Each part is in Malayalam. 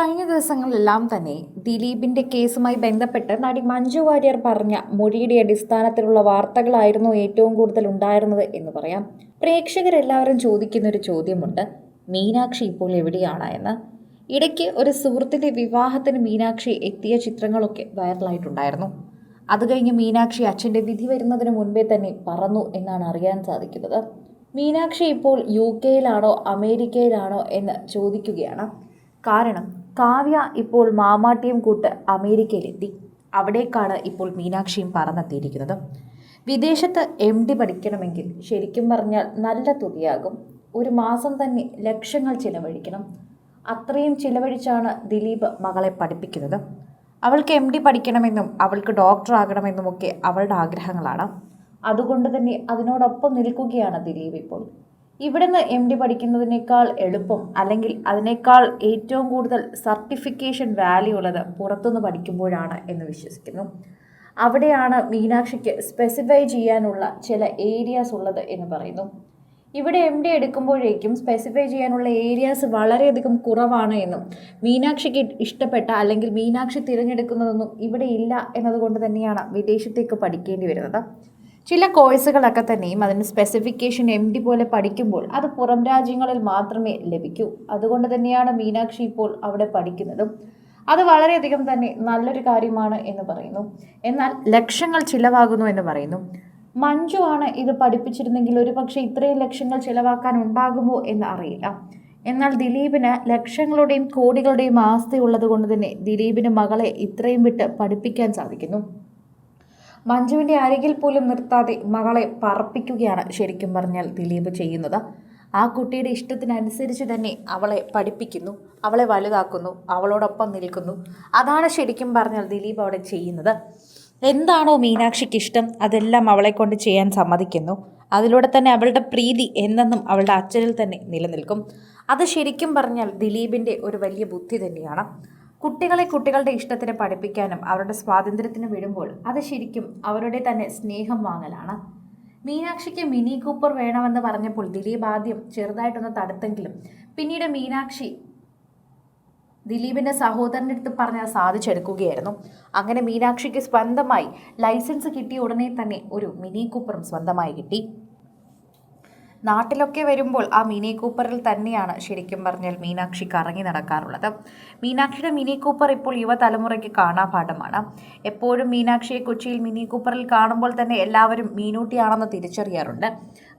കഴിഞ്ഞ ദിവസങ്ങളിലെല്ലാം തന്നെ ദിലീപിന്റെ കേസുമായി ബന്ധപ്പെട്ട് നടി മഞ്ജു വാര്യർ പറഞ്ഞ മൊഴിയുടെ അടിസ്ഥാനത്തിലുള്ള വാർത്തകളായിരുന്നു ഏറ്റവും കൂടുതൽ ഉണ്ടായിരുന്നത് എന്ന് പറയാം. പ്രേക്ഷകരെല്ലാവരും ചോദിക്കുന്ന ഒരു ചോദ്യമുണ്ട്, മീനാക്ഷി ഇപ്പോൾ എവിടെയാണ് എന്ന്. ഇടയ്ക്ക് ഒരു സുഹൃത്തിന്റെ വിവാഹത്തിന് മീനാക്ഷി എത്തിയ ചിത്രങ്ങളൊക്കെ വൈറലായിട്ടുണ്ടായിരുന്നു. അത് കഴിഞ്ഞ് മീനാക്ഷി അച്ഛൻ്റെ വിധി വരുന്നതിന് മുൻപേ തന്നെ പറന്നു എന്നാണ് അറിയാൻ സാധിക്കുന്നത്. മീനാക്ഷി ഇപ്പോൾ UK-യിലാണോ അമേരിക്കയിലാണോ എന്ന് ചോദിക്കുകയാണ്. കാരണം കാവ്യ ഇപ്പോൾ മാമാട്ടിയും കൂട്ട് അമേരിക്കയിലെത്തി. അവിടേക്കാണ് ഇപ്പോൾ മീനാക്ഷിയും പറന്നെത്തിയിരിക്കുന്നത്. വിദേശത്ത് MD പഠിക്കണമെങ്കിൽ ശരിക്കും പറഞ്ഞാൽ നല്ല തുകയാകും. ഒരു മാസം തന്നെ ലക്ഷങ്ങൾ ചിലവഴിക്കണം. അത്രയും ചിലവഴിച്ചാണ് ദിലീപ് മകളെ പഠിപ്പിക്കുന്നത്. അവൾക്ക് MD പഠിക്കണമെന്നും അവൾക്ക് ഡോക്ടർ ആകണമെന്നുമൊക്കെ അവളുടെ ആഗ്രഹങ്ങളാണ്. അതുകൊണ്ട് തന്നെ അതിനോടൊപ്പം നിൽക്കുകയാണ് ദിലീപ് ഇപ്പോൾ. ഇവിടുന്ന് MD പഠിക്കുന്നതിനേക്കാൾ എളുപ്പം, അല്ലെങ്കിൽ അതിനേക്കാൾ ഏറ്റവും കൂടുതൽ സർട്ടിഫിക്കേഷൻ വാല്യൂ ഉള്ളത് പുറത്തുനിന്ന് പഠിക്കുമ്പോഴാണ് എന്ന് വിശ്വസിക്കുന്നു. അവിടെയാണ് മീനാക്ഷിക്ക് സ്പെസിഫൈ ചെയ്യാനുള്ള ചില ഏരിയാസ് ഉള്ളത് എന്ന് പറയുന്നു. ഇവിടെ MD എടുക്കുമ്പോഴേക്കും സ്പെസിഫൈ ചെയ്യാനുള്ള ഏരിയാസ് വളരെയധികം കുറവാണ് എന്നും മീനാക്ഷിക്ക് ഇഷ്ടപ്പെട്ട അല്ലെങ്കിൽ മീനാക്ഷി തിരഞ്ഞെടുക്കുന്നതൊന്നും ഇവിടെ ഇല്ല എന്നതുകൊണ്ട് തന്നെയാണ് വിദേശത്തേക്ക് പഠിക്കേണ്ടി വരുന്നത്. ചില കോഴ്സുകളൊക്കെ തന്നെയും അതിന് സ്പെസിഫിക്കേഷൻ MD പോലെ പഠിക്കുമ്പോൾ അത് പുറം രാജ്യങ്ങളിൽ മാത്രമേ ലഭിക്കൂ. അതുകൊണ്ട് തന്നെയാണ് മീനാക്ഷി ഇപ്പോൾ അവിടെ പഠിക്കുന്നതും. അത് വളരെയധികം തന്നെ നല്ലൊരു കാര്യമാണ് എന്ന് പറയുന്നു. എന്നാൽ ലക്ഷങ്ങൾ ചിലവാകുന്നു എന്ന് പറയുന്നു. മഞ്ജു ആണ് ഇത് പഠിപ്പിച്ചിരുന്നെങ്കിൽ ഒരു പക്ഷേ ഇത്രയും ലക്ഷങ്ങൾ ചിലവാക്കാൻ ഉണ്ടാകുമോ എന്ന് അറിയില്ല. എന്നാൽ ദിലീപിന് ലക്ഷങ്ങളുടെയും കോടികളുടെയും ആസ്തി ഉള്ളത് കൊണ്ട് തന്നെ ദിലീപിന് മകളെ ഇത്രയും വിട്ട് പഠിപ്പിക്കാൻ സാധിക്കുന്നു. മഞ്ജുവിൻ്റെ അരികിൽ പോലും നിർത്താതെ മകളെ പറപ്പിക്കുകയാണ് ശരിക്കും പറഞ്ഞാൽ ദിലീപ് ചെയ്യുന്നത്. ആ കുട്ടിയുടെ ഇഷ്ടത്തിനനുസരിച്ച് തന്നെ അവളെ പഠിപ്പിക്കുന്നു, അവളെ വലുതാക്കുന്നു, അവളോടൊപ്പം നിൽക്കുന്നു. അതാണ് ശരിക്കും പറഞ്ഞാൽ ദിലീപ് അവിടെ ചെയ്യുന്നത്. എന്താണോ മീനാക്ഷിക്ക് ഇഷ്ടം അതെല്ലാം അവളെ കൊണ്ട് ചെയ്യാൻ സമ്മതിക്കുന്നു. അതിലൂടെ തന്നെ അവളുടെ പ്രീതി എന്നെന്നും അവളുടെ അച്ഛനിൽ തന്നെ നിലനിൽക്കും. അത് ശരിക്കും പറഞ്ഞാൽ ദിലീപിൻ്റെ ഒരു വലിയ ബുദ്ധി തന്നെയാണ്. കുട്ടികളെ കുട്ടികളുടെ ഇഷ്ടത്തിന് പഠിപ്പിക്കാനും അവരുടെ സ്വാതന്ത്ര്യത്തിന് വിടുമ്പോൾ അത് ശരിക്കും അവരുടെ തന്നെ സ്നേഹം വാങ്ങലാണ്. മീനാക്ഷിക്ക് മിനി കൂപ്പർ വേണമെന്ന് പറഞ്ഞപ്പോൾ ദിലീപ് ആദ്യം ചെറുതായിട്ടൊന്ന് തടുത്തെങ്കിലും പിന്നീട് മീനാക്ഷി ദിലീപിൻ്റെ സഹോദരൻ്റെ അടുത്ത് പറഞ്ഞാൽ സാധിച്ചെടുക്കുകയായിരുന്നു. അങ്ങനെ മീനാക്ഷിക്ക് സ്വന്തമായി ലൈസൻസ് കിട്ടിയ ഉടനെ തന്നെ ഒരു മിനി കൂപ്പറും സ്വന്തമായി കിട്ടി. നാട്ടിലൊക്കെ വരുമ്പോൾ ആ മിനി കൂപ്പറിൽ തന്നെയാണ് ശരിക്കും പറഞ്ഞാൽ മീനാക്ഷി കറങ്ങി നടക്കാറുള്ളത്. മീനാക്ഷിയുടെ മിനി കൂപ്പർ ഇപ്പോൾ യുവതലമുറയ്ക്ക് കാണാപാഠമാണ്. എപ്പോഴും മീനാക്ഷിയെ കൊച്ചിയിൽ മിനി കൂപ്പറിൽ കാണുമ്പോൾ തന്നെ എല്ലാവരും മീനൂട്ടിയാണെന്ന് തിരിച്ചറിയാറുണ്ട്.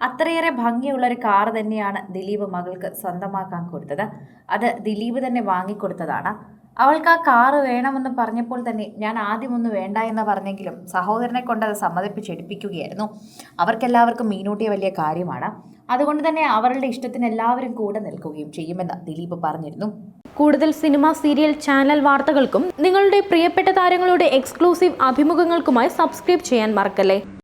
അത്രയേറെ ഭംഗിയുള്ളൊരു കാറ് തന്നെയാണ് ദിലീപ് മകൾക്ക് സ്വന്തമാക്കാൻ കൊടുത്തത്. അത് ദിലീപ് തന്നെ വാങ്ങിക്കൊടുത്തതാണ്. അവൾക്ക് ആ കാറ് വേണമെന്ന് പറഞ്ഞപ്പോൾ തന്നെ ഞാൻ ആദ്യമൊന്നും വേണ്ട എന്ന് പറഞ്ഞെങ്കിലും സഹോദരനെ കൊണ്ട് അത് സമ്മതിപ്പിച്ചെടുപ്പിക്കുകയായിരുന്നു. അവർക്കെല്ലാവർക്കും മീനൂട്ടിയെ വലിയ കാര്യമാണ്. അതുകൊണ്ട് തന്നെ അവരുടെ ഇഷ്ടത്തിന് എല്ലാവരും കൂടെ നിൽക്കുകയും ചെയ്യുമെന്ന് ദിലീപ് പറഞ്ഞിരുന്നു. കൂടുതൽ സിനിമ, സീരിയൽ, ചാനൽ വാർത്തകൾക്കും നിങ്ങളുടെ പ്രിയപ്പെട്ട താരങ്ങളുടെ എക്സ്ക്ലൂസീവ് അഭിമുഖങ്ങൾക്കുമായി സബ്സ്ക്രൈബ് ചെയ്യാൻ മറക്കല്ലേ.